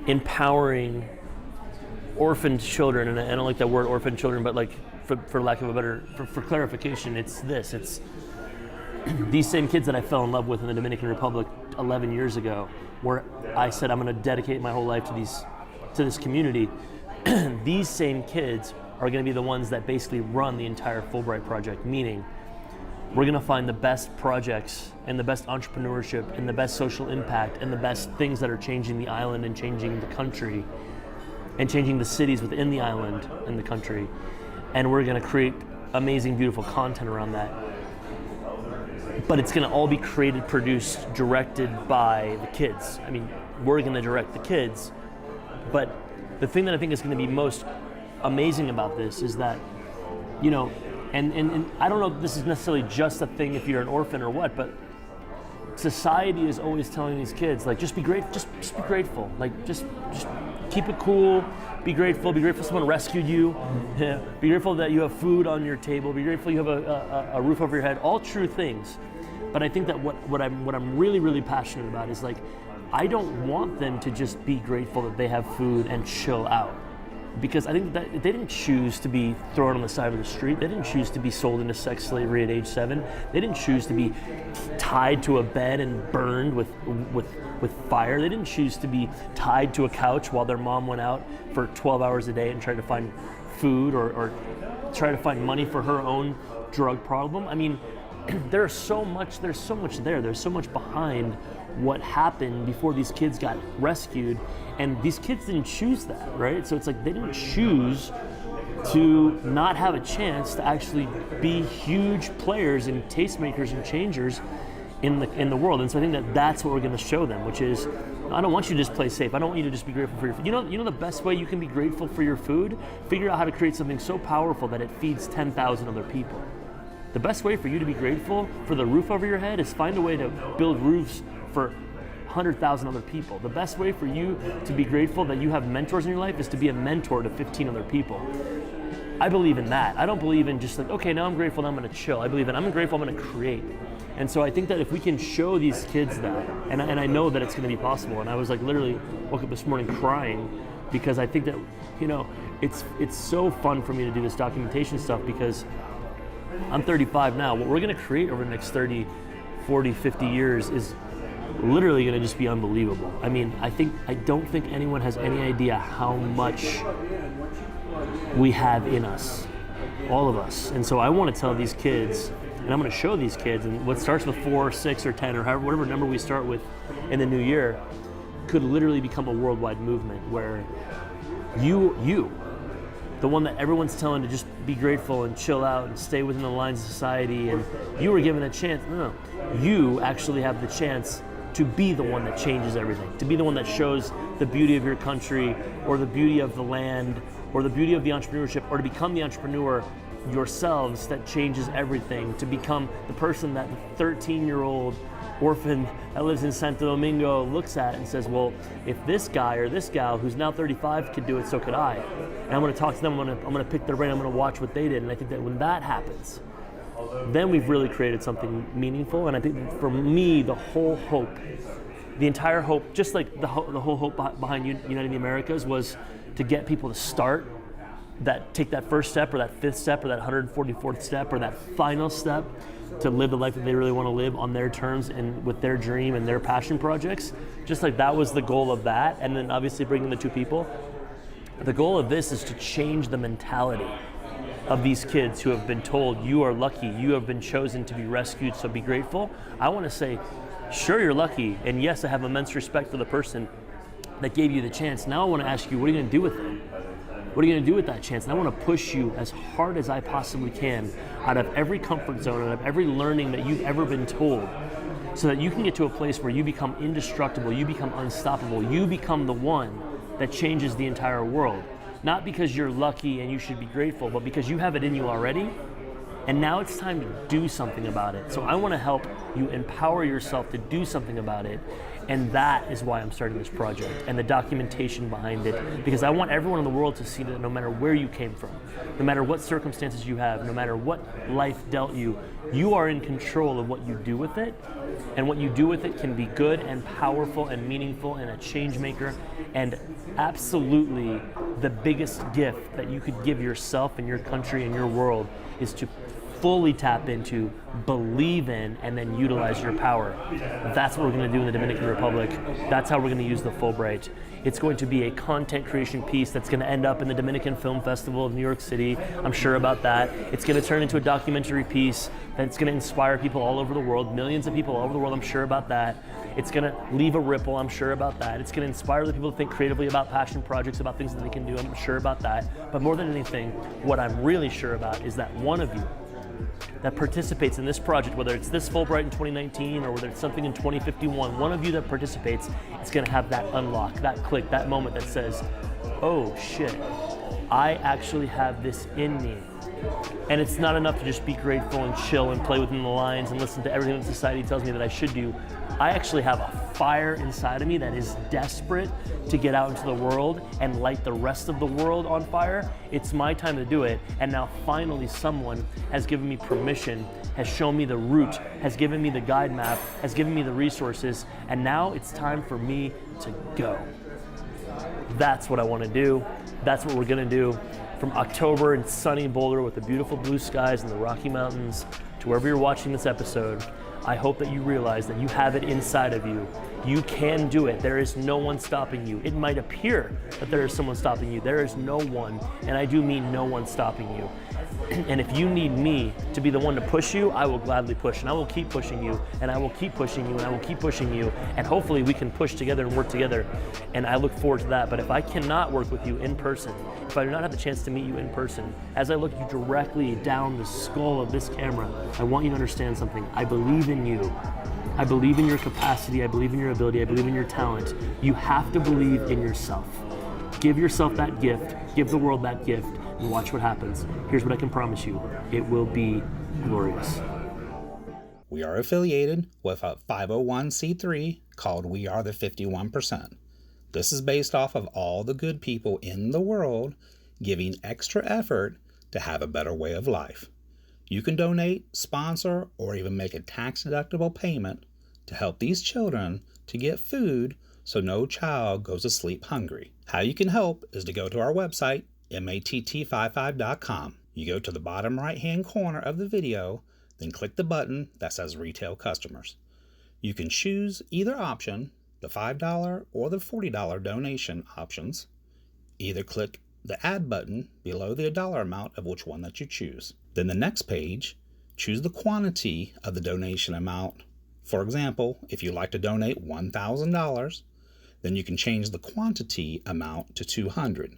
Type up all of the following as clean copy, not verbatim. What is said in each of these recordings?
empowering orphaned children, and I don't like that word orphan children, but like for lack of a better, for clarification, it's these same kids that I fell in love with in the Dominican Republic 11 years ago, where I said I'm going to dedicate my whole life to this community. These same kids are going to be the ones that basically run the entire Fulbright project, meaning we're going to find the best projects and the best entrepreneurship and the best social impact and the best things that are changing the island and changing the country and changing the cities within the island and the country. And we're going to create amazing, beautiful content around that. But it's going to all be created, produced, directed by the kids. I mean, we're going to direct the kids. But the thing that I think is going to be most amazing about this is that, you know, and I don't know if this is necessarily just a thing if you're an orphan or what, but society is always telling these kids, like, just be great, just be grateful. Like, just keep it cool, be grateful someone rescued you, be grateful that you have food on your table, be grateful you have a roof over your head, all true things. But I think that what I'm really, really passionate about is, like, I don't want them to just be grateful that they have food and chill out. Because I think that they didn't choose to be thrown on the side of the street. They didn't choose to be sold into sex slavery at age 7. They didn't choose to be tied to a bed and burned with fire. They didn't choose to be tied to a couch while their mom went out for 12 hours a day and tried to find food or try to find money for her own drug problem. I mean, there's so much there. There's so much behind what happened before these kids got rescued, and these kids didn't choose that, right? So it's like they didn't choose to not have a chance to actually be huge players and tastemakers and changers in the world. And so I think that that's what we're going to show them, which is, I don't want you to just play safe. I don't want you to just be grateful for your food. You know the best way you can be grateful for your food? Figure out how to create something so powerful that it feeds 10,000 other people. The best way for you to be grateful for the roof over your head is find a way to build roofs for 100,000 other people. The best way for you to be grateful that you have mentors in your life is to be a mentor to 15 other people. I believe in that. I don't believe in just like, okay, now I'm grateful, now I'm gonna chill. I believe in I'm grateful, I'm gonna create. And so I think that if we can show these kids that, and I know that it's gonna be possible, and I was like literally woke up this morning crying because I think that, you know, it's so fun for me to do this documentation stuff because I'm 35 now. What we're gonna create over the next 30, 40, 50 years is literally gonna just be unbelievable. I mean, I don't think anyone has any idea how much we have in us, all of us. And so I wanna tell these kids, and I'm gonna show these kids, and what starts with 4, 6, or 10, or however, whatever number we start with in the new year, could literally become a worldwide movement where you, the one that everyone's telling to just be grateful and chill out and stay within the lines of society, and you were given a chance. No, you actually have the chance to be the one that changes everything, to be the one that shows the beauty of your country or the beauty of the land or the beauty of the entrepreneurship, or to become the entrepreneur yourselves that changes everything, to become the person that the 13-year-old orphan that lives in Santo Domingo looks at and says, well, if this guy or this gal who's now 35 could do it, so could I. And I'm gonna talk to them, I'm gonna pick their brain, I'm gonna watch what they did. And I think that when that happens, then we've really created something meaningful. And I think for me, the whole hope, the entire hope, just like the whole hope behind Uniting the Americas was to get people to start, take that first step or that 5th step or that 144th step or that final step to live the life that they really want to live on their terms and with their dream and their passion projects. Just like that was the goal of that. And then obviously bringing the 2 people. The goal of this is to change the mentality of these kids who have been told, you are lucky, you have been chosen to be rescued, so be grateful. I want to say, sure, you're lucky, and yes, I have immense respect for the person that gave you the chance. Now I want to ask you, what are you going to do with it? What are you going to do with that chance? And I want to push you as hard as I possibly can out of every comfort zone, out of every learning that you've ever been told, so that you can get to a place where you become indestructible, you become unstoppable, you become the one that changes the entire world. Not because you're lucky and you should be grateful, but because you have it in you already, and now it's time to do something about it. So I want to help you empower yourself to do something about it And that is why I'm starting this project and the documentation behind it, because I want everyone in the world to see that no matter where you came from, no matter what circumstances you have, no matter what life dealt you, you are in control of what you do with it. And what you do with it can be good and powerful and meaningful and a change maker. And absolutely the biggest gift that you could give yourself and your country and your world is to fully tap into, believe in, and then utilize your power. That's what we're going to do in the Dominican Republic. That's how we're going to use the Fulbright. It's going to be a content creation piece that's going to end up in the Dominican Film Festival of New York City. I'm sure about that. It's going to turn into a documentary piece that's going to inspire people all over the world, millions of people all over the world. I'm sure about that. It's going to leave a ripple. I'm sure about that. It's going to inspire other people to think creatively about passion projects, about things that they can do. I'm sure about that. But more than anything, what I'm really sure about is that one of you that participates in this project, whether it's this Fulbright in 2019 or whether it's something in 2051, one of you that participates is going to have that unlock, that click, that moment that says, oh shit, I actually have this in me. And it's not enough to just be grateful and chill and play within the lines and listen to everything that society tells me that I should do. I actually have a fire inside of me that is desperate to get out into the world and light the rest of the world on fire. It's my time to do it. And now finally someone has given me permission, has shown me the route, has given me the guide map, has given me the resources. And now it's time for me to go. That's what I want to do. That's what we're going to do. From October in sunny Boulder with the beautiful blue skies and the Rocky Mountains to wherever you're watching this episode, I hope that you realize that you have it inside of you. You can do it. There is no one stopping you. It might appear that there is someone stopping you. There is no one, and I do mean no one stopping you. And if you need me to be the one to push you, I will gladly push, and I will keep pushing you, and I will keep pushing you, and I will keep pushing you, and hopefully we can push together and work together, and I look forward to that. But if I cannot work with you in person, if I do not have the chance to meet you in person, as I look you directly down the skull of this camera, I want you to understand something. I believe in you. I believe in your capacity, I believe in your ability, I believe in your talent. You have to believe in yourself. Give yourself that gift, give the world that gift, and watch what happens. Here's what I can promise you. It will be glorious. We are affiliated with a 501c3 called We Are the 51%. This is based off of all the good people in the world giving extra effort to have a better way of life. You can donate, sponsor, or even make a tax-deductible payment to help these children to get food so no child goes to sleep hungry. How you can help is to go to our website, matt55.com. You go to the bottom right-hand corner of the video, then click the button that says Retail Customers. You can choose either option, the $5 or the $40 donation options. Either click the Add button below the dollar amount of which one that you choose. Then the next page, choose the quantity of the donation amount. For example, if you'd like to donate $1,000, then you can change the quantity amount to $200.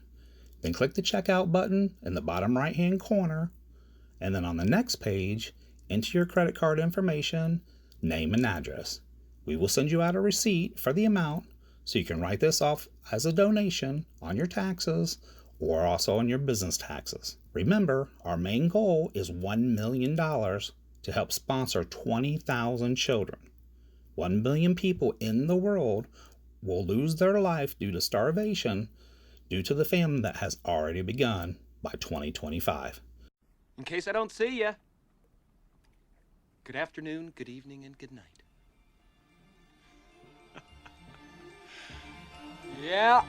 Then click the Checkout button in the bottom right-hand corner, and then on the next page, enter your credit card information, name and address. We will send you out a receipt for the amount, so you can write this off as a donation on your taxes or also on your business taxes. Remember, our main goal is $1 million to help sponsor 20,000 children. 1 billion people in the world will lose their life due to starvation due to the famine that has already begun by 2025. In case I don't see ya, good afternoon, good evening, and good night. Yeah.